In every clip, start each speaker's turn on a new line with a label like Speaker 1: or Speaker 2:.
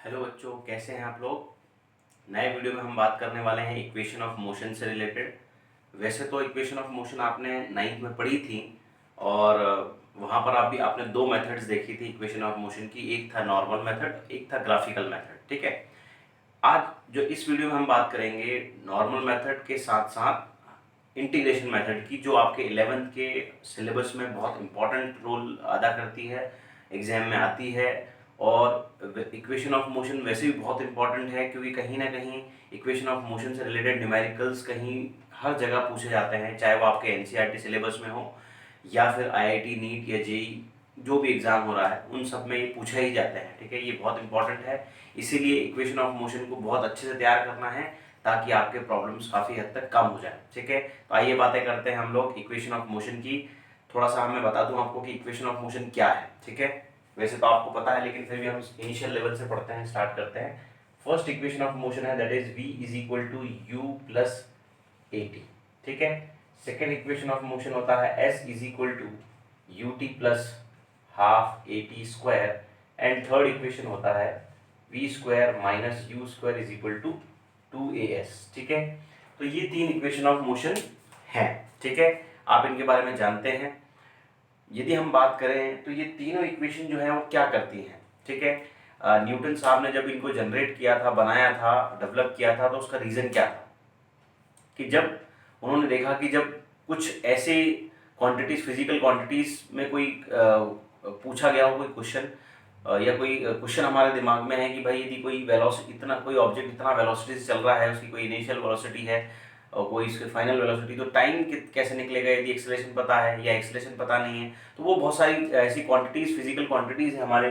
Speaker 1: Hello बच्चों, कैसे हैं आप लोग। नए वीडियो में हम बात करने वाले हैं इक्वेशन ऑफ मोशन से रिलेटेड। वैसे तो इक्वेशन ऑफ मोशन आपने 9th में पढ़ी थी और वहाँ पर आपने दो मेथड्स देखी थी इक्वेशन ऑफ मोशन की। एक था नॉर्मल मेथड, एक था ग्राफिकल मेथड। ठीक है, आज जो इस वीडियो में हम बात करेंगे नॉर्मल मेथड के साथ साथ इंटीग्रेशन मेथड की, जो आपके 11th के सिलेबस में बहुत इंपॉर्टेंट रोल अदा करती है, एग्जाम में आती है। और इक्वेशन ऑफ मोशन वैसे भी बहुत इंपॉर्टेंट है क्योंकि कहीं ना कहीं इक्वेशन ऑफ मोशन से रिलेटेड न्यूमेरिकल्स कहीं हर जगह पूछे जाते हैं, चाहे वो आपके एनसीईआरटी सिलेबस में हो या फिर आईआईटी नीट या जेई जो भी एग्जाम हो रहा है उन सब में ये पूछा ही जाते हैं। ठीक है, ये बहुत इंपॉर्टेंट है, इसीलिए इक्वेशन ऑफ मोशन को बहुत अच्छे से तैयार करना है ताकि आपके प्रॉब्लम्स काफ़ी हद तक कम हो जाए। ठीक है, तो आइए बातें करते हैं हम लोग इक्वेशन ऑफ मोशन की। थोड़ा सा मैं बता दूं आपको कि इक्वेशन ऑफ मोशन क्या है। ठीक है, वैसे तो आपको पता है लेकिन फिर भी हम इनिशियल लेवल से पढ़ते हैं, स्टार्ट करते हैं। फर्स्ट इक्वेशन ऑफ मोशन है that is v is equal to u plus a t. ठीक है, सेकेंड इक्वेशन ऑफ मोशन होता है s is equal to u t plus half a t square. And third equation होता है v square minus u square is equal to 2as। ठीक है, तो ये तीन इक्वेशन ऑफ मोशन हैं। ठीक है, आप इनके बारे में जानते हैं। यदि हम बात करें तो ये तीनों इक्वेशन जो है वो क्या करती हैं। ठीक है, न्यूटन साहब ने जब इनको जनरेट किया था, बनाया था, डेवलप किया था, तो उसका रीज़न क्या था कि जब उन्होंने देखा कि जब कुछ ऐसे क्वांटिटीज, फिजिकल क्वांटिटीज में कोई पूछा गया हो कोई क्वेश्चन, या कोई क्वेश्चन हमारे दिमाग में है कि भाई यदि कोई वेलोसिटी, इतना कोई ऑब्जेक्ट इतना वेलोसिटी से चल रहा है, उसकी कोई इनिशियल वेलोसिटी है और कोई इसकी फाइनल वेलोसिटी, तो टाइम कैसे निकलेगा यदि एक्सेलरेशन पता है या एक्सेलरेशन पता नहीं है। तो वो बहुत सारी ऐसी क्वांटिटीज, फिजिकल क्वांटिटीज है हमारे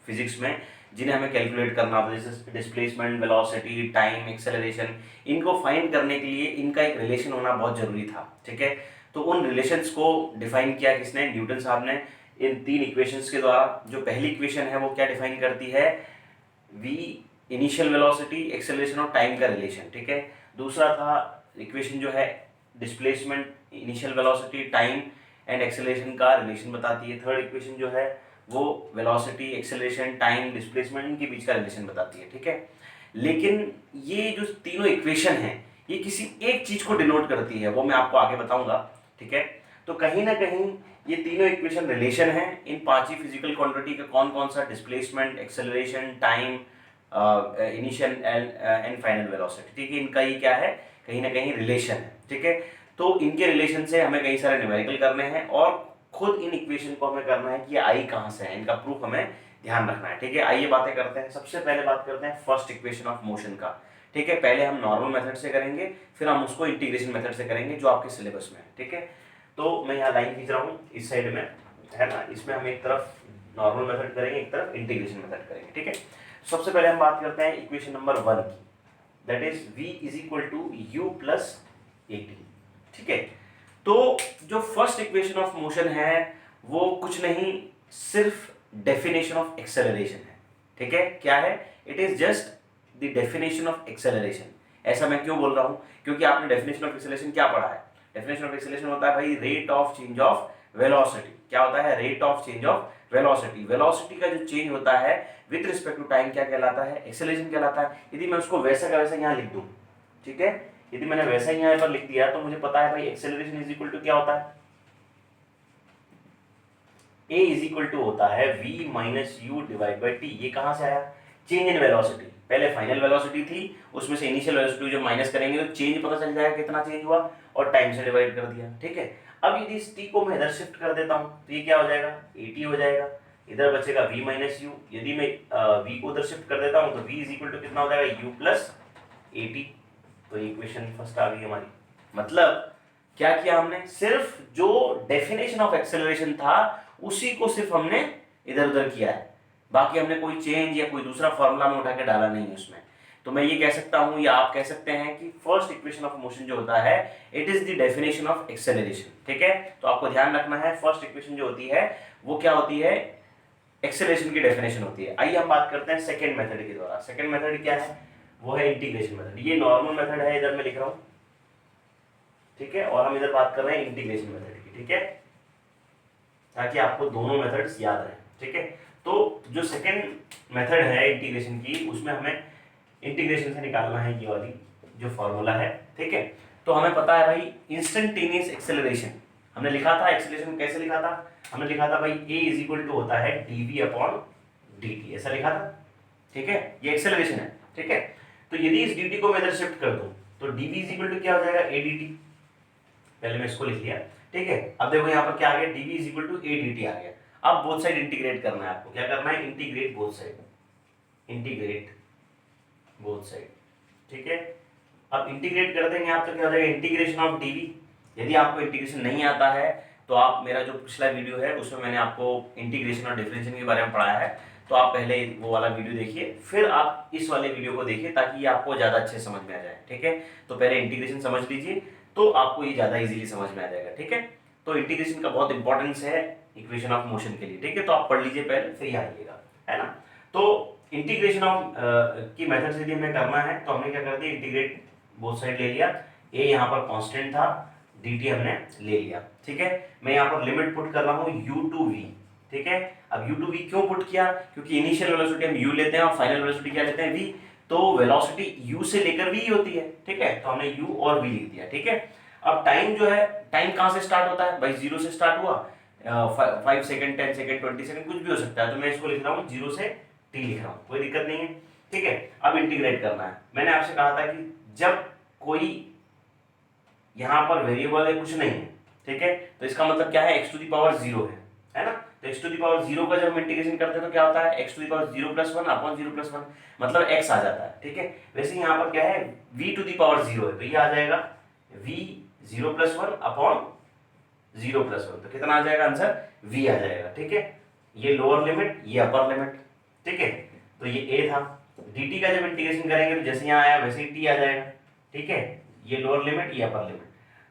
Speaker 1: फिजिक्स में जिन्हें हमें कैलकुलेट करना होता है, जैसे डिस्प्लेसमेंट, वेलोसिटी, टाइम, एक्सेलरेशन। इनको फाइंड करने के लिए इनका एक रिलेशन होना बहुत जरूरी था। ठीक है, तो उन रिलेशंस को डिफाइन किया किसने? न्यूटन साहब ने, इन तीन इक्वेशंस के द्वारा। जो पहली इक्वेशन है वो क्या डिफाइन करती है? v इनिशियल वेलोसिटी, एक्सेलरेशन और टाइम का रिलेशन। ठीक है, दूसरा था इक्वेशन जो है displacement, initial velocity, time and acceleration का रिलेशन बताती है। थर्ड इक्वेशन जो है वो वेलोसिटी, एक्सेलरेशन, टाइम, डिस्प्लेसमेंट, इनके बीच का रिलेशन बताती है। ठीक है, लेकिन ये जो तीनों इक्वेशन हैं ये किसी एक चीज को डिनोट करती है, वो मैं आपको आगे बताऊंगा। ठीक है, तो कहीं ना कहीं ये तीनों इक्वेशन रिलेशन है इन पांच ही फिजिकल क्वांटिटी का। कौन कौन सा? Displacement, acceleration, time, initial and final velocity. ठीक है, इनका ही क्या है? कहीं ना कहीं रिलेशन है। ठीक है, तो इनके रिलेशन से हमें कई सारे न्यूमेरिकल करने हैं और खुद इन इक्वेशन को हमें करना है कि ये आई कहां से है, इनका प्रूफ हमें ध्यान रखना है। ठीक है, आइए बातें करते हैं। सबसे पहले बात करते हैं फर्स्ट इक्वेशन ऑफ मोशन का। ठीक है, पहले हम नॉर्मल मेथड से करेंगे, फिर हम उसको इंटीग्रेशन मेथड से करेंगे जो आपके सिलेबस में है। ठीक है, तो मैं यहाँ लाइन खींच रहा हूँ इस साइड में, है ना। इसमें हम एक तरफ नॉर्मल मेथड करेंगे, एक तरफ इंटीग्रेशन मेथड करेंगे। ठीक है, सबसे पहले हम बात करते हैं इक्वेशन नंबर 1 की, that is v is equal to u plus a t. ठीक है, तो जो फर्स्ट इक्वेशन ऑफ मोशन है वो कुछ नहीं, सिर्फ डेफिनेशन ऑफ एक्सेलरेशन है। ठीक है, क्या है? It is just the definition of acceleration. ऐसा मैं क्यों बोल रहा हूं? क्योंकि आपने डेफिनेशन ऑफ एक्सेलरेशन क्या पढ़ा है? डेफिनेशन ऑफ एक्सेलरेशन होता है भाई rate of change of velocity. क्या होता है? Rate of change of velocity. Velocity का जो चेंज होता है विद रिस्पेक्ट टू टाइम क्या कहलाता है? एक्सेलरेशन कहलाता है। यदि मैं उसको वैसा का वैसा यहाँ लिख दूं, ठीक है, यदि मैंने वैसा ही यहाँ पर लिख दिया तो मुझे पता है भाई एक्सेलरेशन इज इक्वल टू क्या होता है? a इज इक्वल टू होता है v minus U divide by T. ये कहां से आया? Change in velocity. पहले फाइनल वेलोसिटी थी, उसमें से इनिशियल वेलोसिटी जो माइनस करेंगे तो चेंज पता चल जाएगा कितना चेंज हुआ, और टाइम से डिवाइड कर दिया। ठीक है, अब यदि इस t को मैं इधर शिफ्ट कर देता हूं तो ये क्या हो जाएगा? at हो जाएगा। इधर बचेगा v माइनस यू। यदि मैं v को उधर शिफ्ट कर देता हूं तो v इज इक्वल टू कितना हो जाएगा? u plus at। तो इक्वेशन फर्स्ट आ गई हमारी। मतलब क्या किया हमने? सिर्फ जो डेफिनेशन ऑफ एक्सेलरेशन था उसी को सिर्फ हमने इधर उधर किया है, बाकी हमने कोई चेंज या कोई दूसरा फॉर्मूला में उठा के डाला नहीं है उसमें। तो मैं ये कह सकता हूं या आप कह सकते हैं कि फर्स्ट इक्वेशन ऑफ मोशन जो होता है it is the definition of acceleration. ठीक है, तो आपको ध्यान रखना है फर्स्ट इक्वेशन जो होती है वो क्या होती है? एक्सेलरेशन की डेफिनेशन होती है। आइए हम बात करते हैं सेकेंड मेथड के द्वारा। सेकेंड मेथड क्या है? वो है इंटीग्रेशन मेथड। ये नॉर्मल मेथड है, इधर मैं लिख रहा हूं, ठीक है, और हम इधर बात कर रहे हैं इंटीग्रेशन मेथड की। ठीक है, ताकि आपको दोनों मेथड्स याद रहे। ठीक है, तो जो सेकंड मेथड है इंटीग्रेशन की, उसमें हमें इंटीग्रेशन से निकालना है ये वाली जो फॉर्मूला है, ठीक है। तो हमें पता है भाई इंस्टेंटेनियस एक्सेलरेशन, हमने लिखा था एक्सेलरेशन कैसे लिखा था, हमने लिखा था भाई a इज इक्वल टू होता है dv अपॉन dt, ऐसा लिखा था, ठीक है। ये एक्सेलरेशन है, ठीक है। तो यदि इस dt को मैं इधर शिफ्ट कर दूं तो dv इज इक्वल टू क्या हो जाएगा a dt, पहले मैं इसको लिख लिया, ठीक है। अब देखो यहाँ पर क्या आ गया, dv is equal to a dt आ गया। अब बोथ साइड इंटीग्रेट करना है आपको, क्या करना है, integrate both side, integrate both side, ठीक है। अब इंटीग्रेट कर देंगे आप तो क्या हो जाएगा, इंटीग्रेशन ऑफ dv। यदि आपको इंटीग्रेशन नहीं आता है तो आप मेरा जो पिछला वीडियो है उसमें मैंने आपको इंटीग्रेशन और डिफरेंशिएशन के बारे में पढ़ाया है, तो आप पहले वो वाला वीडियो देखिए, फिर आप इस वाले वीडियो को देखिए ताकि ये आपको ज़्यादा अच्छे समझ में आ जाए, ठीक है। तो पहले इंटीग्रेशन समझ लीजिए तो आपको ये ज़्यादा इजीली समझ में आ जाएगा, ठीक है। तो इंटीग्रेशन का बहुत इंपॉर्टेंस है इक्वेशन ऑफ मोशन के लिए, ठीक है। तो आप पढ़ लीजिए पहले फिर यहाँ आइएगा, है ना। तो इंटीग्रेशन ऑफ की मेथड से यदि हमें करना है तो हमने क्या कर दिया, इंटीग्रेट बोथ साइड ले लिया, a यहाँ पर कांस्टेंट था, dt हमने ले लिया, ठीक है। मैं यहाँ पर लिमिट पुट कर रहा हूँ u टू v, ठीक है। अब u टू v क्यों पुट किया, क्योंकि इनिशियल वेलोसिटी हम u लेते हैं और फाइनल वेलोसिटी क्या लेते हैं, v, तो वेलोसिटी u से लेकर v होती है, ठीक है। तो हमने u और v लिख दिया, ठीक है। अब टाइम जो है, टाइम कहाँ से स्टार्ट होता है भाई, 0 से स्टार्ट हुआ, 5 सेकंड 10 सेकंड 20 सेकंड कुछ भी हो सकता है, तो मैं इसको लिख रहा हूँ 0 से t लिख रहा हूँ, कोई दिक्कत नहीं है, ठीक है। अब इंटीग्रेट करना है, मैंने आपसे कहा था कि जब कोई यहां पर वेरिएबल है कुछ नहीं है, ठीक है, तो इसका मतलब क्या है, x टू दी पावर 0 है ना। तो x टू दी पावर 0 का जब हम इंटीग्रेशन करते हैं तो क्या होता है, x to the power 0 plus 1 upon 0 plus 1, मतलब x आ जाता है, ठीक है। वैसे यहाँ पर क्या है, v टू दी पावर 0 है, तो ये आ जाएगा v 0 प्लस 1 अपॉन 0 प्लस 1, तो कितना आ जाएगा आंसर, v आ जाएगा, ठीक है। ये लोअर लिमिट, ये अपर लिमिट, ठीक है। तो ये a था, dt का जब इंटीग्रेशन करेंगे तो जैसे यहाँ आया वैसे ही t आ जाएगा, ठीक है। ये लोअर लिमिट, ये अपर लिमिट,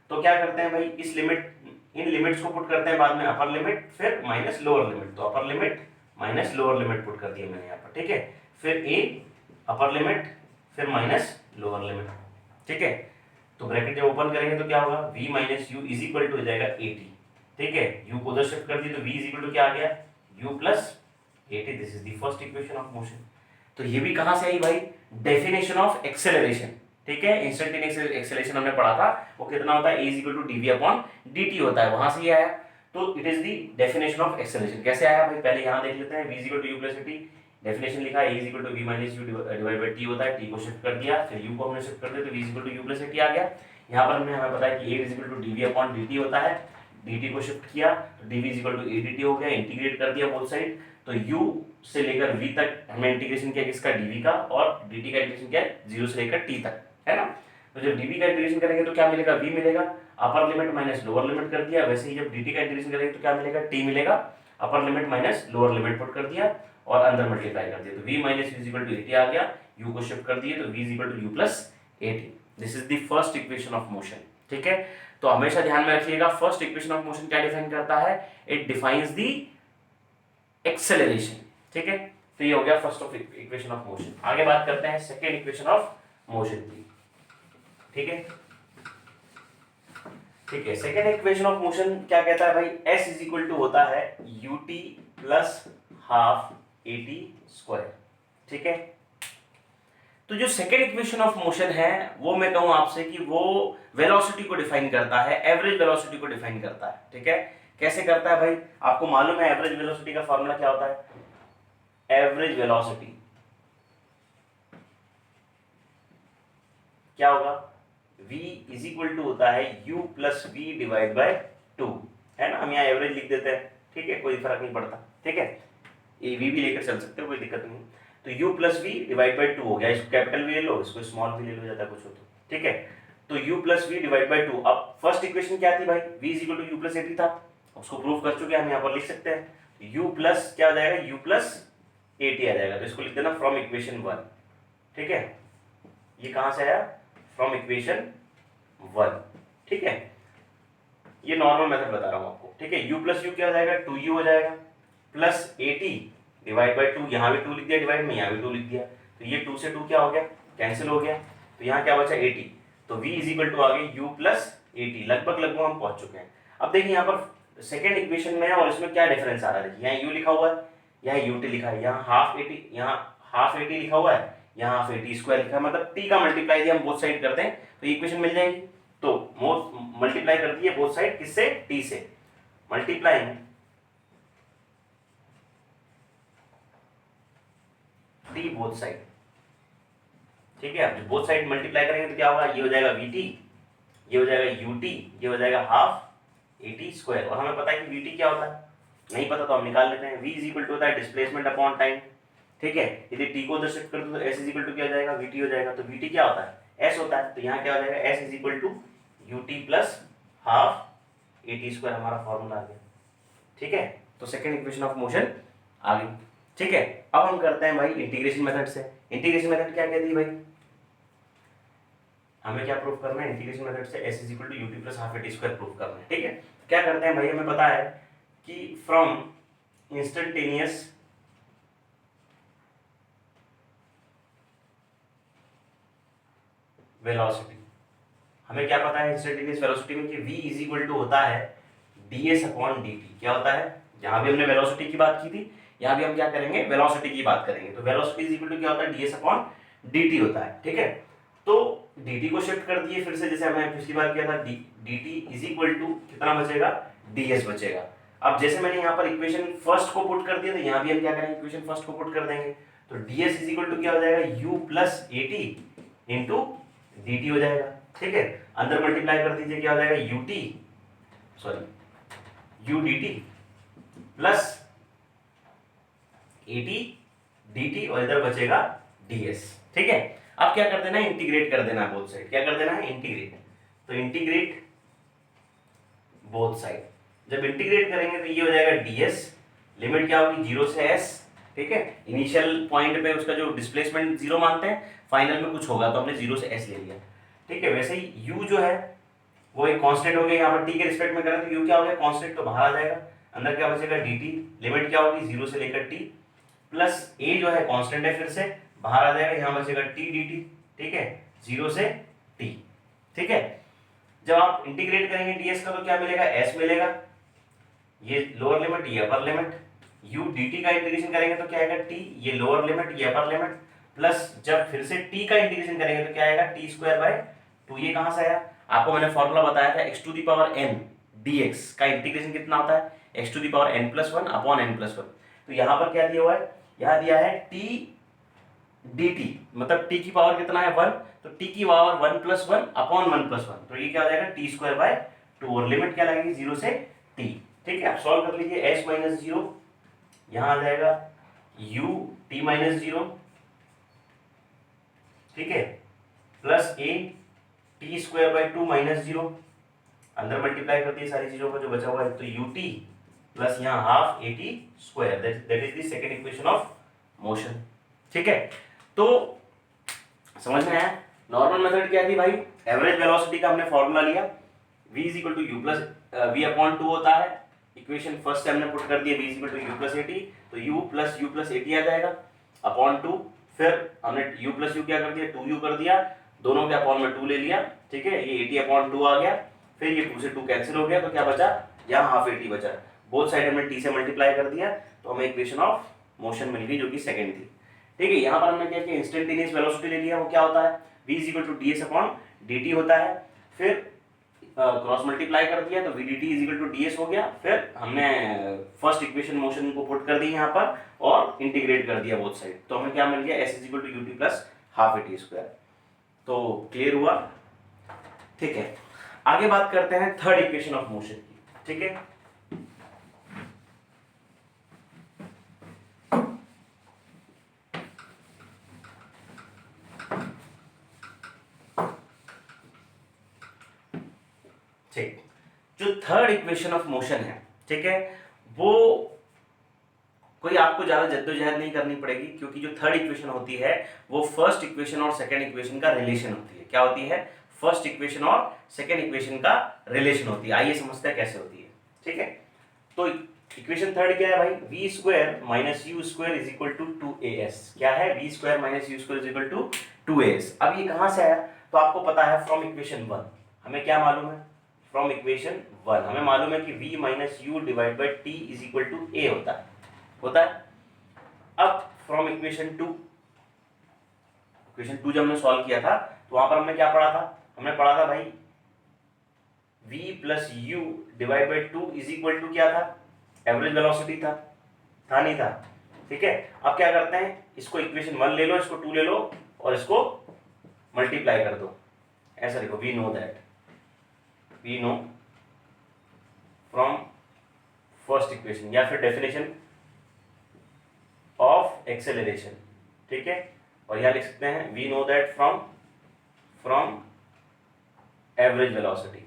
Speaker 1: तो क्या करते हैं भाई, इस लिमिट, इन लिमिट्स को पुट करते हैं बाद में, अपर लिमिट फिर माइनस लोअर लिमिट, तो अपर limit minus lower limit put कर दिया मैंने यहाँ पर, ठीक है। फिर a अपर लिमिट फिर माइनस लोअर लिमिट, ठीक है। तो ब्रैकेट जब ओपन करेंगे तो क्या होगा, v minus u is equal to हो जाएगा 80, ठीक है। u को उधर शिफ्ट कर दिए तो v इज इक्वल टू क्या आ गया, u plus 80, this is the first equation of motion. तो ये भी कहां से आई भाई, डेफिनेशन ऑफ एक्सेलरेशन, ठीक है। इंस्टेंटेनियस एक्सेलरेशन हमने पढ़ा था, वो कितना होता है, a equal to dv upon dt होता है, वहां से ये आया। तो it is the definition of acceleration. कैसे आया भाई, पहले यहां देख लेते हैं, v equal to u plus t, definition लिखा है, a equal to v minus u divide by t होता है, t को शिफ्ट कर दिया, फिर u को हमने शिफ्ट कर दिया तो v equal to u plus t आ गया। यहां पर हमें पता है कि a equal to dv upon dt होता है, dt को शिफ्ट किया तो dv equal to a dt हो गया, इंटीग्रेट कर दिया बोथ साइड, तो u से लेकर v तक हमने इंटीग्रेशन किया किसका, dv का, और dt का इंटीग्रेशन किया 0 से लेकर t तक, है ना। तो जब dv का इंटीग्रेशन करेंगे तो क्या मिलेगा, v मिलेगा, upper limit minus lower limit कर दिया। वैसे ही जब dt का इंटीग्रेशन करेंगे तो क्या मिलेगा, t मिलेगा, upper limit minus lower limit put कर दिया और अंदर मल्टीप्लाई कर दिया, तो v minus u equal to 80 आ गया, u को शिफ्ट कर दिए तो v equal to u plus 80, this is the first equation of motion, ठीक है। तो हमेशा ध्यान में रखिएगा, फर्स्ट इक्वेशन ऑफ मोशन क्या डिफाइन करता है, इट डिफाइंस द एक्सेलरेशन, ठीक है। तो ये हो गया first of equation of motion. आगे बात करते हैं सेकेंड इक्वेशन ऑफ मोशन की, ठीक है, ठीक है। सेकेंड इक्वेशन ऑफ मोशन क्या कहता है भाई, s इज इक्वल टू होता है ut plus half at square, ठीक है। तो जो सेकेंड इक्वेशन ऑफ मोशन है वो मैं कहूं आपसे कि वो वेलोसिटी को डिफाइन करता है, एवरेज वेलोसिटी को डिफाइन करता है, ठीक है। कैसे करता है भाई, आपको मालूम है एवरेज वेलोसिटी का फॉर्मूला क्या होता है, एवरेज वेलोसिटी क्या होगा, v इज इक्वल टू होता है u plus v divide by 2, है ना। हम यहाँ एवरेज लिख देते हैं, ठीक है, कोई फर्क नहीं पड़ता, ठीक है। ये v भी लेकर चल सकते हो, कोई दिक्कत नहीं। तो u plus v divide by 2 हो गया, इसको कैपिटल भी ले लो, इसको स्मॉल भी ले लो, जाता कुछ हो तो, ठीक है। तो u plus v divide by 2, अब फर्स्ट इक्वेशन क्या थी भाई, v is equal to u plus 80 था, उसको प्रूव कर चुके हैं, हम यहाँ पर लिख सकते हैं u प्लस क्या हो जाएगा, u प्लस 80 आ जाएगा, तो इसको लिख देना फ्रॉम इक्वेशन 1, ठीक है। ये कहाँ से आया, फ्रॉम इक्वेशन 1, ठीक है। ये नॉर्मल मेथड बता रहा हूँ आपको, ठीक है। u प्लस यू क्या हो जाएगा, 2u हो जाएगा, प्लस 80 डिवाइड बाई 2, यहाँ भी 2 लिख दिया डिवाइड में, यहाँ भी 2 लिख दिया, तो ये 2 से 2 क्या हो गया, कैंसिल हो गया, तो यहाँ क्या बचा 80, तो v इज इक्वल टू आ गई u प्लस 80, लगभग लगभग हम पहुंच चुके हैं। अब देखिए यहाँ पर सेकेंड इक्वेशन में और इसमें क्या डिफरेंस आ रहा है, देखिए यहाँ u लिखा हुआ है, यहाँ यूटी लिखा है, यहाँ हाफ एटी, यहाँ हाफ एटी लिखा हुआ है, यहाँ हाफ एटी स्क्वायर लिखा है, मतलब टी का मल्टीप्लाई यदि हम बोथ साइड करते हैं तो इक्वेशन मिल जाएगी। तो मल्टीप्लाई कर दिए बोथ साइड किससे, टी से, मल्टीप्लाइंग टी बोथ साइड। ठीक है, अब बोथ साइड मल्टीप्लाई करेंगे तो क्या होगा, ये हो जाएगा वीटी, ये हो जाएगा यूटी, ये हो जाएगा हाफ एटी स्क्वायर। और हमें पता है कि वीटी क्या होता है, नहीं पता तो हम निकाल लेते हैं, v इज इक्वल टू होता है डिस्प्लेसमेंट अपॉन टाइम। ठीक है, यदि t को उधर शिफ्ट कर दो तो s इज इक्वल टू क्या हो जाएगा, vt हो जाएगा। तो vt क्या होता है, s होता है, तो यहाँ क्या हो जाएगा, s is equal to ut plus half a t square, हमारा फॉर्मूला आ गया। ठीक है, तो सेकंड इक्वेशन ऑफ मोशन आ गई। ठीक है, अब हम करते हैं भाई इंटीग्रेशन मेथड से। इंटीग्रेशन मेथड क्या कहती है भाई, हमें क्या प्रूफ करना है, इंटीग्रेशन मेथड से s is equal to ut plus half a t square proof करना है। ठीक है, क्या करते हैं भाई, हमें पता है कि फ्रॉम इंस्टेंटेनियस वेलोसिटी, हमें क्या पता है इंस्टेंटेनियस वेलोसिटी में कि v इज इक्वल टू होता है ds अपॉन dt। क्या होता है, जहां भी हमने वेलोसिटी की बात की थी, यहाँ भी हम क्या करेंगे, वेलोसिटी की बात करेंगे। तो वेलोसिटी इज इक्वल टू क्या होता है, ds अपॉन dt होता है। ठीक है, तो dt को शिफ्ट कर दिए फिर से, जैसे हमने पिछली बार किया था, dt इज इक्वल टू कितना बचेगा, ds बचेगा। अब जैसे मैंने यहाँ पर इक्वेशन फर्स्ट को पुट कर दिया, तो यहाँ भी हम क्या करेंगे, इक्वेशन फर्स्ट को पुट कर देंगे। तो ds इज इक्वल टू क्या हो जाएगा, u plus eighty into dt हो जाएगा। ठीक है, अंदर मल्टीप्लाई कर दीजिए, क्या हो जाएगा, u dt plus eighty dt और इधर बचेगा ds। ठीक है, अब क्या कर देना है, इंटीग्रेट कर देना है बोथ साइड। क्या कर देना है, इंटीग्रेट। तो इंटीग्रेट बोथ साइड, जब इंटीग्रेट करेंगे तो ये हो जाएगा ds, लिमिट क्या होगी, 0 से s। ठीक है, इनिशियल पॉइंट पे उसका जो डिस्प्लेसमेंट 0 मानते हैं, फाइनल में कुछ होगा तो हमने 0 से s ले लिया। ठीक है, वैसे ही u जो है वो एक कांस्टेंट हो गया, यहाँ पर t के रिस्पेक्ट में करें तो u क्या हो गया, कांस्टेंट, तो बाहर आ जाएगा, अंदर क्या बचेगा dt, लिमिट क्या होगी 0 से लेकर t, प्लस a जो है कांस्टेंट है, फिर से बाहर आ जाएगा, यहाँ बचेगा t dt। ठीक है, 0 से t। ठीक है, जब आप इंटीग्रेट करेंगे ds का तो क्या मिलेगा, s मिलेगा, ये लोअर लिमिट ये अपर लिमिट, u dt का इंटीग्रेशन करेंगे तो क्या आएगा, t, ये लोअर लिमिट ये अपर लिमिट, प्लस जब फिर से t का इंटीग्रेशन करेंगे तो क्या आएगा, t स्क्वायर बाय 2। ये कहां से आया, आपको मैंने फॉर्मूला बताया था, x to the power n dx का इंटीग्रेशन कितना होता है, x to the power n plus 1 upon n plus 1। तो यहाँ पर क्या दिया हुआ है, यहाँ दिया है t dt, मतलब t की पावर कितना है 1, तो t की पावर 1 प्लस 1 अपॉन 1 प्लस 1, तो ये क्या हो जाएगा, t स्क्वायर बाय 2, और लिमिट क्या लगेगी 0 से t। ठीक है, आप सॉल्व कर लीजिए, s माइनस 0, यहाँ आ जाएगा u t माइनस 0, ठीक है, plus a t square by 2 minus 0, अंदर मल्टीप्लाई कर दिए सारी चीजों को, जो बचा हुआ है, तो ut प्लस यहाँ half at square, that is the second equation of motion. ठीक है, तो समझ में आया। नॉर्मल मेथड क्या थी भाई, एवरेज वेलोसिटी का हमने फॉर्मूला लिया, v is equal to u plus v upon 2 होता है, इक्वेशन फर्स्ट से हमने पुट कर दिया v is equal to u plus a t, तो u प्लस एटी आ जाएगा अपॉन 2, फिर हमने u प्लस यू क्या कर दिया, 2u कर दिया, दोनों के अपॉन में 2 ले लिया। ठीक है, ये 80 अपॉन 2 आ गया, फिर ये 2 से 2 कैंसिल हो गया, तो क्या बचा, यहाँ हाफ 80 बचा, बोथ साइड हमने t से मल्टीप्लाई कर दिया, तो हमें इक्वेशन ऑफ मोशन मिल गई, जो कि सेकंड थी। ठीक है, यहाँ पर हमने क्या किया, इंस्टेंटेनियस वेलोसिटी ले लिया, वो क्या होता है, v is equal to ds upon dt होता है, फिर क्रॉस मल्टीप्लाई कर दिया तो v dt is equal to ds हो गया, फिर हमने फर्स्ट इक्वेशन मोशन को पुट कर दी यहाँ पर और इंटीग्रेट कर दिया बोथ साइड, तो हमें क्या मिल गया, s is equal to ut plus half a t square. तो क्लियर हुआ। ठीक है, आगे बात करते हैं थर्ड इक्वेशन ऑफ मोशन की। ठीक है, ठीक, जो थर्ड इक्वेशन ऑफ मोशन है, ठीक है, वो कोई आपको ज्यादा जद्दोजहद नहीं करनी पड़ेगी, क्योंकि जो थर्ड इक्वेशन होती है वो फर्स्ट इक्वेशन और सेकंड इक्वेशन का रिलेशन होती है। क्या होती है, फर्स्ट इक्वेशन और सेकंड इक्वेशन का रिलेशन होती है। आइए समझते हैं कैसे होती है। ठीक है, तो इक्वेशन थर्ड क्या है भाई, v square minus u square is equal to 2as। क्या है, v square minus u square is equal to 2as। अब ये कहां से आया, तो आपको पता है फ्रॉम इक्वेशन 1, हमें क्या मालूम है, फ्रॉम इक्वेशन 1 हमें मालूम है कि v minus U divide by T is equal to A होता है फ्रॉम इक्वेशन 2, इक्वेशन 2 जब हमने सॉल्व किया था तो वहां पर हमने क्या पढ़ा था, हमने पढ़ा था भाई v plus u divide by 2 is equal to क्या था, एवरेज वेलोसिटी था नहीं था। ठीक है, अब क्या करते हैं, इसको इक्वेशन 1 ले लो, इसको 2 ले लो और इसको मल्टीप्लाई कर दो। ऐसा देखो, we know from first equation, या फिर डेफिनेशन ऑफ एक्सेलरेशन। ठीक है, और यहां लिख सकते हैं we know that from average velocity,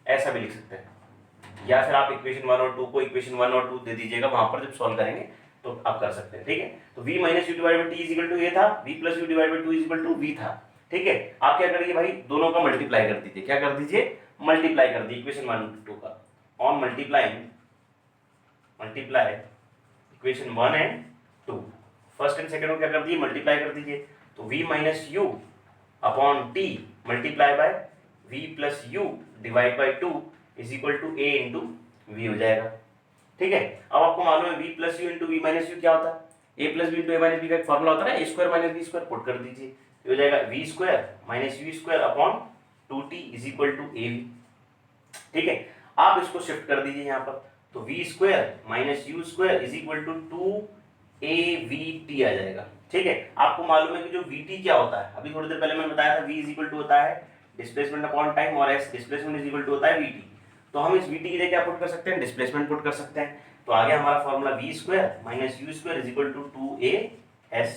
Speaker 1: ऐसा भी लिख सकते हैं। या फिर आप इक्वेशन 1 और 2 को इक्वेशन 1 और 2 दे दीजिएगा, वहां पर जब सॉल्व करेंगे तो आप कर सकते हैं। ठीक है, तो v minus U divide by T is equal to A था, v plus you divide by 2 is equal to v था। ठीक है, आप क्या करिए भाई, दोनों का मल्टीप्लाई कर दीजिए। क्या कर दीजिए, मल्टीप्लाई कर दीजिए इक्वेशन 1 2 का। On multiply equation 1 and 2, first and second को क्या कर दीजिए, मल्टीप्लाई कर दीजिए। तो v minus u upon t multiply by v plus you divide by 2 is equal to a into v हो जाएगा। ठीक है, अब आपको मालूम है v plus u into v minus u क्या होता है, a plus b into a minus b का एक फॉर्मूला होता है ना, a square minus b square, put कर दीजिए, तो हो जाएगा v square minus u square upon 2t is equal to a v। ठीक है, आप इसको शिफ्ट कर दीजिए यहाँ पर, तो v square minus u square is equal to 2avt आ जाएगा। ठीक है, आपको मालूम है कि जो vt क्या होता है, अभी थोड़ी देर पहले मैंने बताया था v इज इक्वल टू होता है डिस्प्लेसमेंट अपॉन टाइम और s displacement is equal to होता है vt। तो हम इस vt की जगह क्या पुट कर सकते हैं, डिस्प्लेसमेंट पुट कर सकते हैं। तो आ गया हमारा formula v square minus u square is equal to 2as।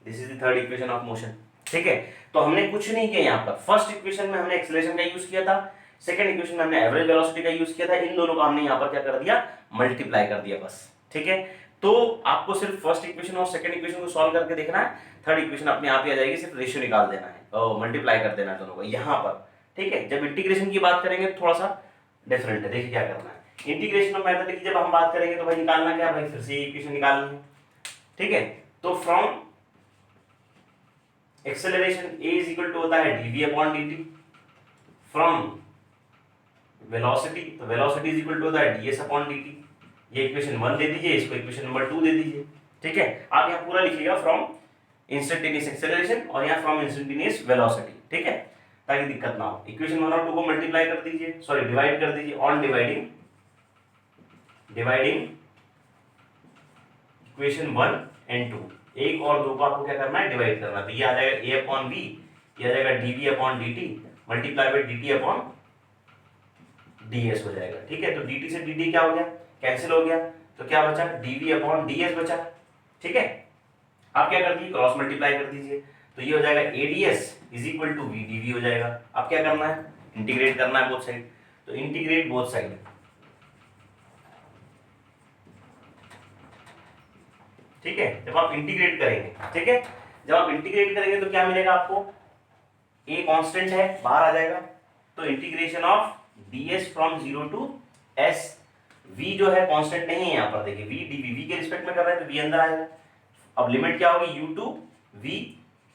Speaker 1: This is the third equation of motion. ठीक है, तो हमने कुछ नहीं किया यहाँ पर, फर्स्ट इक्वेशन में हमने एक्सेलरेशन का यूज किया था, सेकंड इक्वेशन में हमने एवरेज वेलोसिटी का यूज किया था, इन दोनों का हमने यहाँ पर क्या कर दिया, मल्टीप्लाई कर दिया बस। ठीक है, तो आपको सिर्फ फर्स्ट इक्वेशन और सेकंड इक्वेशन को सॉल्व करके देखना है, थर्ड इक्वेशन अपने आप ही आ जाएगी, सिर्फ रेशियो निकाल देना है और मल्टीप्लाई कर देना है दोनों को यहाँ पर। ठीक है, जब इंटीग्रेशन की बात करेंगे तो थोड़ा सा डिफरेंट है, देखिए क्या करना है। इंटीग्रेशन ऑफ मेथड की जब हम बात करेंगे तो भाई निकालना क्या, भाई फिर से इक्वेशन निकालनी है। ठीक है, तो from acceleration a is equal to होता है dv upon dt, from velocity तो वेलोसिटी इज इक्वल टू होता है ds अपॉन dt। ये इक्वेशन 1 दे दीजिए, इसको इक्वेशन नंबर 2 दे दीजिए। ठीक है, आप यहाँ पूरा लिखिएगा फ्रॉम इंस्टेंटेनियस एक्सेलरेशन और यहाँ फ्रॉम इंस्टेंटेनियस वेलोसिटी। ठीक है, ताकि दिक्कत ना हो। इक्वेशन 1 और 2 को मल्टीप्लाई कर दीजिए, सॉरी डिवाइड कर दीजिए, ऑन डिवाइडिंग इक्वेशन 1 एंड 2, एक और दो को आपको क्या करना है, डिवाइड करना है। तो ये आ जाएगा a अपॉन v, ये आ जाएगा dv upon dt multiply by dt upon ds हो जाएगा। ठीक है, तो dt से dt क्या हो गया, कैंसिल हो गया, तो क्या बचा, dv अपॉन ds बचा। ठीक है, आप क्या कर दीजिए, क्रॉस मल्टीप्लाई कर दीजिए, तो ये हो जाएगा ads is equal to v dv हो जाएगा। अब क्या करना है, इंटीग्रेट करना है बोथ साइड, तो इंटीग्रेट बोथ साइड। ठीक है, जब आप इंटीग्रेट करेंगे, ठीक है, जब आप इंटीग्रेट करेंगे तो क्या मिलेगा आपको, a कांस्टेंट है बाहर आ जाएगा, तो integration of ds from 0 to s, v जो है कांस्टेंट नहीं है यहाँ पर, देखिए v dv v के रिस्पेक्ट में कर रहे हैं तो v अंदर आएगा। अब लिमिट क्या होगी u टू v,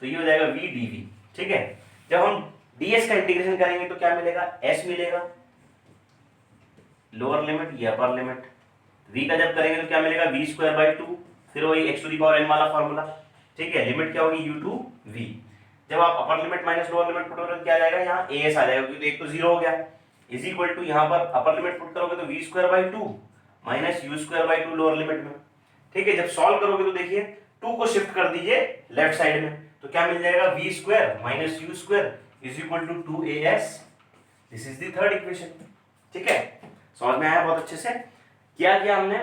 Speaker 1: तो ये हो जाएगा v dv। ठीक है, जब हम ds का इंटीग्रेशन करेंगे तो क्या मिलेगा, s मिलेगा, लोअर लिमिट ये अपर लिमिट, v का जब करेंगे तो क्या मिलेगा, v स्क्वायर बाई 2, फिर वही x to the power n वाला फॉर्मूला। ठीक है, लिमिट क्या होगी u टू v, जब आप अपर limit minus lower limit put करोगे क्या आ जाएगा, यहाँ as आ जाएगा क्योंकि एक तो 0 हो गया, इज इक्वल टू यहाँ पर अपर लिमिट पुट करोगे तो v square by 2 minus u square by 2 lower limit में। ठीक है, जब सॉल्व करोगे तो देखिए 2 को शिफ्ट कर दीजिए लेफ्ट साइड में, तो क्या मिल जाएगा, v square minus u square is equal to 2as। This is the third equation. ठीक है, समझ में आया बहुत अच्छे से। क्या किया हमने,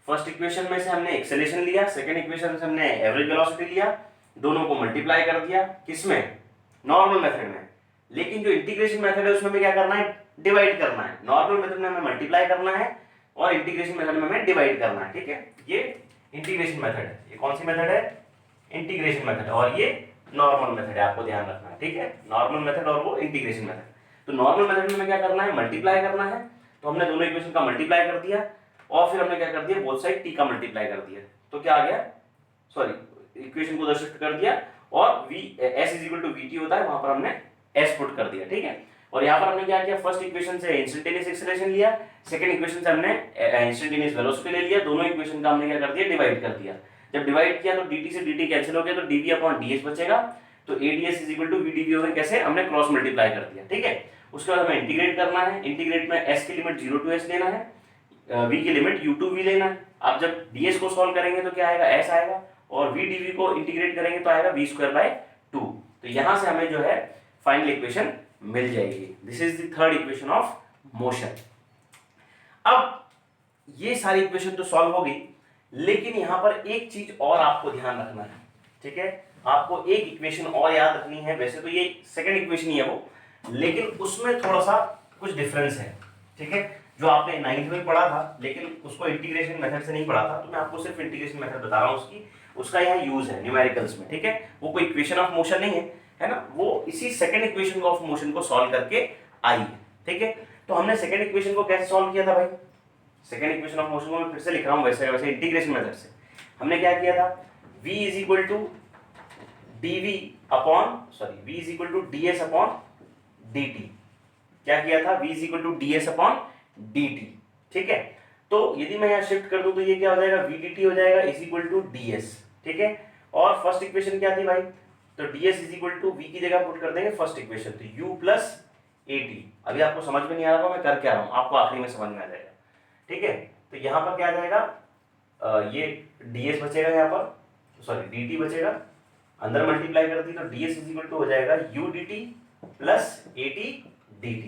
Speaker 1: फर्स्ट इक्वेशन में से हमने एक्सेलरेशन लिया, सेकंड इक्वेशन से हमने एवरेज वेलोसिटी लिया, दोनों को मल्टीप्लाई कर दिया, किसमें, नॉर्मल मेथड में। लेकिन जो इंटीग्रेशन मेथड है उसमें हमें क्या करना है, डिवाइड करना है। नॉर्मल मेथड में हमें मल्टीप्लाई करना है और इंटीग्रेशन मेथड में हमें डिवाइड करना है। ठीक है, ये इंटीग्रेशन मेथड है, ये कौन सी मेथड है, इंटीग्रेशन मेथड, और ये नॉर्मल मेथड है, आपको ध्यान रखना है। ठीक है, नॉर्मल मेथड और वो इंटीग्रेशन मेथड। तो नॉर्मल मेथड में हमें क्या करना है, मल्टीप्लाई करना है, तो हमने दोनों इक्वेशन का मल्टीप्लाई कर दिया और फिर हमने क्या कर दिया, बोथ साइड t का मल्टीप्लाई कर दिया, तो क्या आ गया, सॉरी इक्वेशन को उधर शिफ्ट कर दिया और v s is equal to vt होता है, वहां पर हमने s पुट कर दिया। ठीक है, और यहाँ पर हमने क्या किया, फर्स्ट इक्वेशन से इंस्टेंटेनियस एक्सेलरेशन लिया, सेकंड इक्वेशन से हमने इंस्टेंटेनियस वेलोसिटी ले लिया, दोनों इक्वेशन का हमने क्या कर दिया, डिवाइड कर दिया। जब डिवाइड किया तो dt से dt कैंसिल हो गया, तो dv अपॉन ds बचेगा, तो ads is equal to vdv हो गया। कैसे? हमने क्रॉस मल्टीप्लाई कर दिया, ठीक है। उसके बाद हमें इंटीग्रेट करना है, इंटीग्रेट में s की लिमिट 0 to s लेना है, v की लिमिट u to v लेना है। अब जब ds को सॉल्व करेंगे तो क्या आएगा, s आएगा, और v dv को इंटीग्रेट करेंगे तो आएगा v²/2। तो यहां से हमें जो है फाइनल इक्वेशन मिल जाएगी। This is the third equation of motion. अब ये सारी इक्वेशन तो सॉल्व हो गई, लेकिन यहां पर एक चीज और आपको ध्यान रखना है, ठीक है। आपको एक इक्वेशन और याद रखनी है। वैसे तो ये सेकंड इक्वेशन ही है वो, लेकिन उसमें थोड़ा सा कुछ डिफरेंस है, ठीक है। जो आपने 9th में पढ़ा था, लेकिन उसको इंटीग्रेशन मेथड से नहीं पढ़ा था, तो मैं आपको सिर्फ इंटीग्रेशन मेथड बता रहा हूं उसका यहाँ यूज है न्यूमेरिकल्स में, ठीक है। वो कोई इक्वेशन ऑफ मोशन नहीं है ना, वो इसी सेकंड इक्वेशन ऑफ मोशन को सॉल्व करके आई है, ठीक है। तो हमने सेकंड इक्वेशन को कैसे सॉल्व किया था भाई? सेकंड इक्वेशन ऑफ मोशन को मैं फिर से लिख रहा हूं वैसे इंटीग्रेशन मेथड से। हमने क्या किया था, v is equal to ds upon dt। क्या किया था? v is equal to ds upon dt, ठीक है। तो यदि मैं यहाँ शिफ्ट कर दूं तो ये क्या हो जाएगा, v dt हो जाएगा इज इक्वल टू ds, ठीक है। और फर्स्ट इक्वेशन क्या थी भाई? तो ds is equal to v की जगह पुट कर देंगे फर्स्ट इक्वेशन, तो u प्लस at। अभी आपको समझ में नहीं आ रहा मैं कर क्या रहा हूं, आपको आखिरी में समझ में आ जाएगा, ठीक है। तो यहां पर क्या आ जाएगा, ये ds बचेगा, यहाँ पर सॉरी dt बचेगा, अंदर मल्टीप्लाई कर दी तो ds इज इक्वल टू हो जाएगा u dt plus at dt,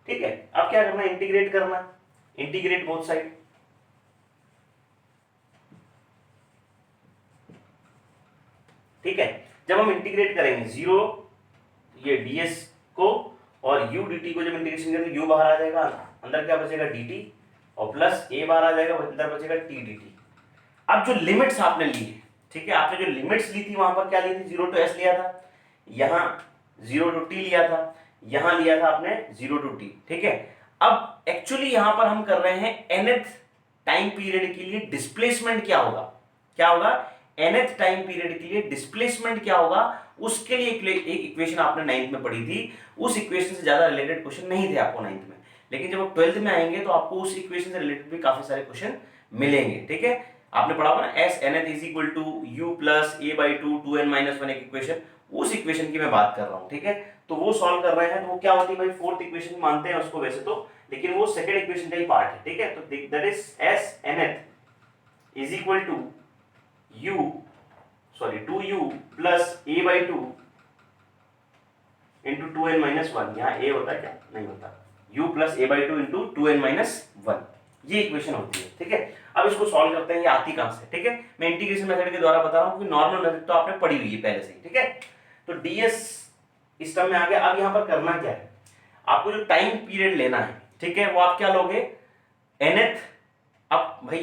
Speaker 1: ठीक है। अब क्या करना है, इंटीग्रेट करना, इंटीग्रेट बोथ साइड, ठीक है। जब हम इंटीग्रेट करेंगे 0 ये ds को और u dt को जब इंटीग्रेशन करेंगे u बाहर आ जाएगा, अंदर क्या बचेगा dt, और प्लस a बाहर आ जाएगा, अंदर बचेगा t dt। अब जो लिमिट्स आपने ली है, ठीक है, आपने जो लिमिट्स ली थी वहां पर क्या ली थी, 0 to s लिया था, यहां 0 to t लिया था, यहां लिया था आपने 0 to t, ठीक है। अब एक्चुअली यहां पर हम कर रहे हैं nth टाइम पीरियड के लिए डिस्प्लेसमेंट क्या होगा, क्या होगा, nth टाइम पीरियड के लिए डिस्प्लेसमेंट क्या होगा, उसके लिए एक इक्वेशन आपने 9th में पढ़ी थी। उस इक्वेशन से ज्यादा रिलेटेड क्वेश्चन नहीं थे आपको 9th में, लेकिन जब आप 12th में आएंगे तो आपको उस इक्वेशन से रिलेटेड भी काफी सारे क्वेश्चन मिलेंगे, ठीक है। आपने पढ़ा होगा ना s nth is equal to u plus a/2 2n-1 एक इक्वेशन, उस इक्वेशन की मैं बात कर रहा हूं, ठीक है। तो वो सॉल्व कर रहे हैं, तो वो क्या होती है भाई, फोर्थ इक्वेशन मानते हैं उसको वैसे तो, लेकिन वो सेकंड इक्वेशन का ही पार्ट है, ठीक है। तो that is s nth is equal to 2u plus a/2 into 2n-1। यहाँ a होता है क्या, नहीं होता, u plus a/2 into 2n-1, ये इक्वेशन होती है, ठीक है। अब इसको सॉल्व करते हैं, ये आती कहां से, ठीक है। मैं इंटीग्रेशन मेथड के द्वारा बता रहा हूं, क्योंकि नॉर्मल मेथड तो आपने पढ़ी हुई है पहले से ही, ठीक है। तो ds इस टर्म में आ गया। अब यहां पर करना क्या है, आपको जो टाइम पीरियड लेना है, ठीक है, वो आप क्या लोगे, nth। अब भाई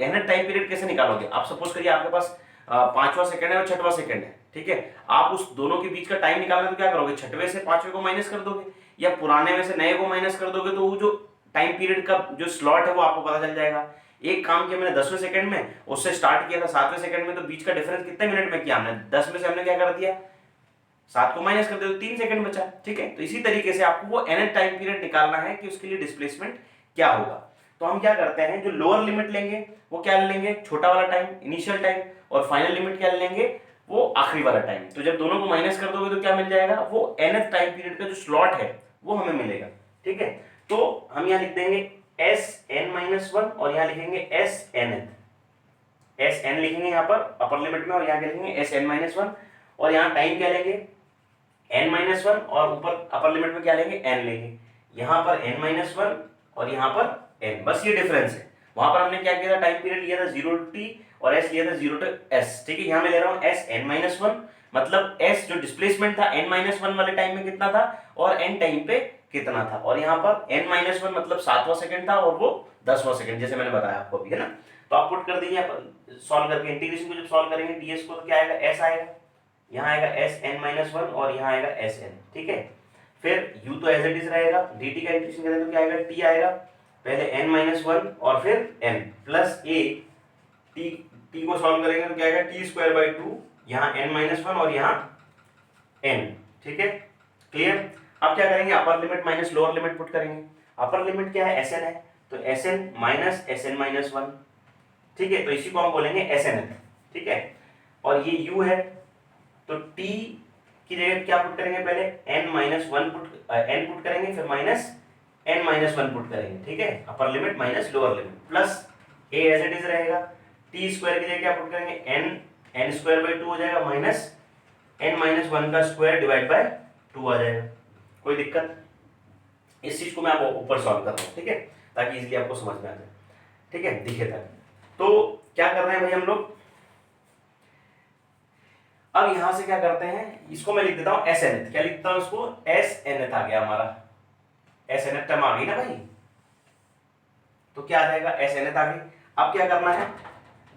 Speaker 1: nth टाइम पीरियड कैसे निकालोगे, आप सपोज करिए आपके पास 5वां सेकंड है और 6वां सेकंड है, ठीक है। आप उस दोनों के बीच का टाइम निकालना तो क्या करोगे, 6वें से 5वें को माइनस कर दोगे, या पुराने में से नए को माइनस कर दोगे, तो वो जो टाइम पीरियड का जो स्लॉट है वो आपको पता चल जाएगा। एक काम किया मैंने 10वें सेकंड में, उससे स्टार्ट किया था 7वें सेकंड में, तो बीच का डिफरेंस कितने मिनट में किया हमने, 10 में से हमने क्या कर दिया, 7 को माइनस कर दिया, तो 3 सेकंड बचा, ठीक है। तो इसी तरीके से आपको वो nth टाइम पीरियड निकालना है कि उसके लिए डिस्प्लेसमेंट क्या होगा। तो हम क्या करते हैं, जो लोअर लिमिट लेंगे वो क्या लेंगे, छोटा वाला टाइम, इनिशियल टाइम, और फाइनल लिमिट क्या लेंगे, वो आखिरी वाला टाइम। तो जब दोनों को माइनस कर दोगे तो क्या मिल जाएगा, वो nth टाइम पीरियड का जो स्लॉट है वो हमें मिलेगा, ठीक है। तो हम यहाँ लिख देंगे sn-1 और यहाँ लिखेंगे snth, sn लिखेंगे यहाँ पर अपर लिमिट में, और यहाँ लिखेंगे sn-1, और यहाँ टाइम क्या लेंगे n-1, और ऊपर अपर लिमिट में क्या लेंगे, n लेंगे, यहाँ पर n-1 और यहाँ पर n, बस ये डिफरेंस है। वहां पर हमने क्या किया था, टाइम पीरियड लिया था 0 to t और s लिया था 0 to s, ठीक है। यहाँ मैं ले रहा हूँ sn-1, मतलब s जो डिस्प्लेसमेंट था n-1 वाले टाइम में कितना था और n टाइम पे कितना था, और यहाँ पर n-1 मतलब 7वां सेकंड था और वो 10वां सेकंड, जैसे मैंने बताया आपको अभी, है ना। तो आप पुट कर दीजिए, सॉल्व करके इंटीग्रेशन को जब सॉल्व करेंगे ds को, तो क्या आएगा, s आएगा, यहाँ आएगा sn-1 और यहाँ आएगा sn, ठीक है। फिर u तो एज इट इज रहेगा, dt का इंटीग्रेशन करें तो क्या आएगा, t आएगा, पहले n-1 और फिर n प्लस a, t को सॉल्व करेंगे तो क्या आएगा, t²/2, यहाँ n-1 और यहाँ n, ठीक है, क्लियर। अब क्या करेंगे, upper limit minus lower limit put करेंगे। अपर लिमिट क्या है, sn है, तो sn माइनस sn-1, ठीक है। तो इसी को हम बोलेंगे snth, ठीक है, और ये u है, तो t की जगह क्या पुट करेंगे, पहले n-1 पुट करेंगे, फिर n-1 पुट करेंगे, ठीक है, upper limit minus lower limit, plus a as it is रहेगा, t स्क्वायर की जगह क्या पुट करेंगे, n स्क्वायर बाई 2 हो जाएगा, माइनस n-1 का स्क्वायर डिवाइड बाय 2 आ जाएगा। कोई दिक्कत? इस चीज को मैं आपको ऊपर सॉल्व कर रहा हूँ, ठीक है, ताकि इजीली आपको समझ में आ जाए, ठीक है, दिखे तक। तो क्या कर रहे हैं भाई हम लोग, अब यहां से क्या करते हैं, इसको मैं लिख देता हूं एस एन, क्या लिखता हूं इसको, एस एन आ गया हमारा, एस एन टर्म आ गई ना भाई, तो क्या आ जाएगा, एस एन आ गई। अब क्या करना है,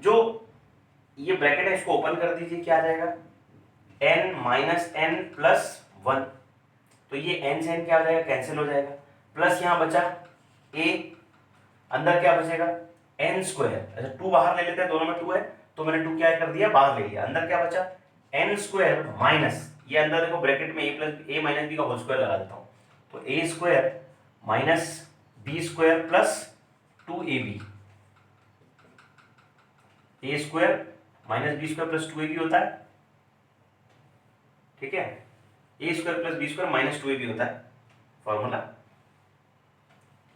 Speaker 1: जो ये ब्रैकेट है इसको ओपन कर दीजिए, क्या आ जाएगा, n माइनस एन प्लस 1, तो ये n से n क्या हो जाएगा, कैंसिल हो जाएगा, प्लस यहां बचा a, अंदर क्या बचेगा, n स्क्वायर, अच्छा 2 बाहर ले लेते हैं, दोनों में 2 है, तो मैंने 2 क्या कर दिया, बाहर ले लिया, अंदर क्या बचा, n स्क्वायर माइनस, ये अंदर देखो ब्रैकेट में a माइनस b का होल स्क्वायर लगा देता हूं, तो a square minus b square plus 2ab, a square minus b square plus 2ab होता है, ठीक है, a square plus b square minus 2ab होता है formula,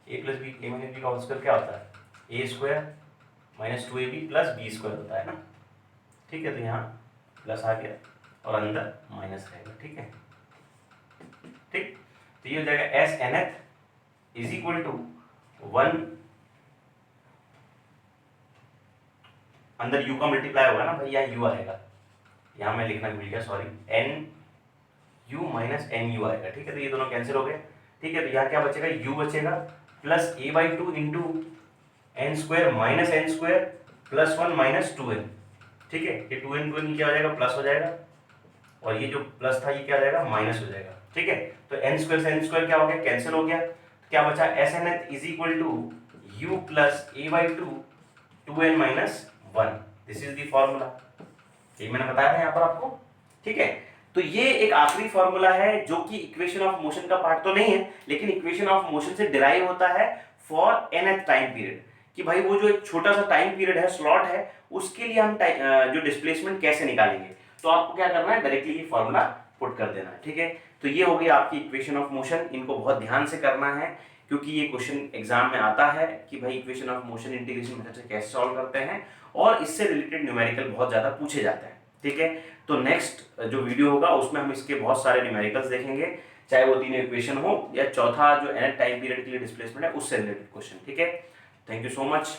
Speaker 1: a plus b, a minus b का होल स्क्वायर क्या होता है, a square minus 2ab plus b square होता है ना, ठीक है, तो यहाँ प्लस आ गया और अंदर माइनस रहेगा, ठीक है, ठीक, तो ये हो जाएगा S n th is equal to 1, अंदर u का मल्टीप्लाई होगा ना भाई, यहाँ u आएगा, यहाँ मैं लिखना भूल गया, sorry, n u minus n u आएगा, ठीक है, तो ये दोनों कैंसिल हो गए, ठीक है, तो यहाँ क्या बचेगा, u बचेगा plus a by 2 into n square minus n square plus 1 minus 2n, ठीक है, ये 2n 2n क्या हो जाएगा, प्लस हो जाएगा, और ये जो प्लस था ये क्या हो जाएगा, माइनस हो जाएगा, ठीक है, तो n स्क्वायर से n स्क्वायर क्या हो गया, कैंसिल हो गया, तो क्या बचा, s n th is equal to u plus a by 2 2n minus 1, this is the formula, ये मैंने बताया था यहाँ पर आपको, ठीक है, तो ये एक आखिरी फॉर्मूला है जो कि इक्वेशन ऑफ मोशन का पार्ट तो नहीं है, लेकिन इक्वेशन ऑफ मोशन से डिराइव होता है फॉर nth टाइम पीरियड, कि भाई वो जो एक छोटा सा टाइम पीरियड है, स्लॉट है, उसके लिए हम जो डिस्प्लेसमेंट कैसे निकालेंगे, तो आपको क्या करना है, डायरेक्टली ये फॉर्मूला पुट कर देना है, ठीक है, तो ये हो गई आपकी इक्वेशन ऑफ मोशन, इनको बहुत ध्यान से करना है, क्योंकि ये क्वेश्चन एग्जाम में आता है कि भाई equation of motion integration method से कैसे सॉल्व करते हैं, और इससे रिलेटेड न्यूमेरिकल बहुत ज्यादा पूछे जाते हैं, ठीक है, तो नेक्स्ट जो वीडियो होगा उसमें हम इसके बहुत सारे न्यूमेरिकल्स देखेंगे, चाहे वो तीनों इक्वेशन हो या चौथा जो nth टाइम पीरियड के लिए डिस्प्लेसमेंट है उससे रिलेटेड क्वेश्चन, ठीक है, थैंक यू सो मच।